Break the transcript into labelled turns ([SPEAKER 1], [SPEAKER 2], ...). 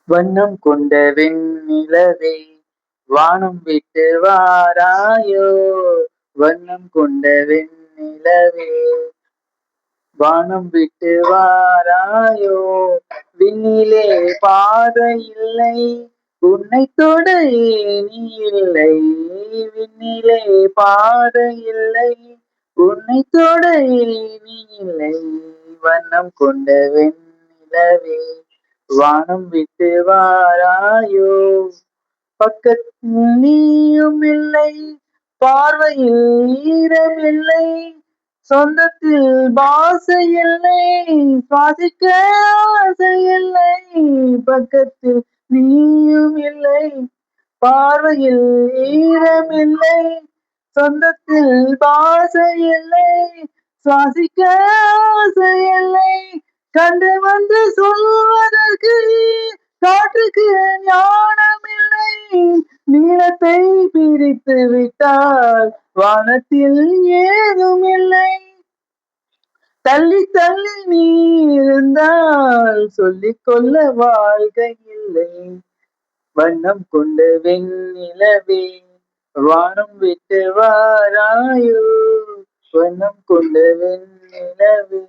[SPEAKER 1] வண்ணம் கொண்ட வெண்ணிலவே வானம் விட்டு வாராயோ. வண்ணம் கொண்ட வெண்ணிலவே வானம் விட்டு வாராயோ. விண்ணிலே பாதை இல்லை உன்னை தொட ஏணி இல்லை. விண்ணிலே பாதை இல்லை உன்னை தொட ஏணி இல்லை. வண்ணம் கொண்ட வெண்ணிலவே வானம் விட்டு வாராயோ. பக்கத்தில் நீயும் இல்லை பார்வையில் ஈரமில்லை சொந்தத்தில் பாசை இல்லை சுவாசிக்க ஆசை இல்லை. பக்கத்தில் நீயும் இல்லை பார்வையில் ஈரமில்லை சொந்தத்தில் பாசை இல்லை சுவாசிக்க ஆசை இல்லை. கண்டு வந்து சொல்வதற்கு காற்றுக்கு ஞானம் இல்லை. நீளத்தை பிரித்து விட்டால் வானத்தில் ஏதும் இல்லை. தள்ளி தள்ளி நீ இருந்தால் சொல்லிக் கொள்ள வாழ்க்கை இல்லை. வண்ணம் கொண்ட வெண்ணிலவே வானம் விட்டு வாராயோ. வண்ணம் கொண்ட வெண்ணிலவே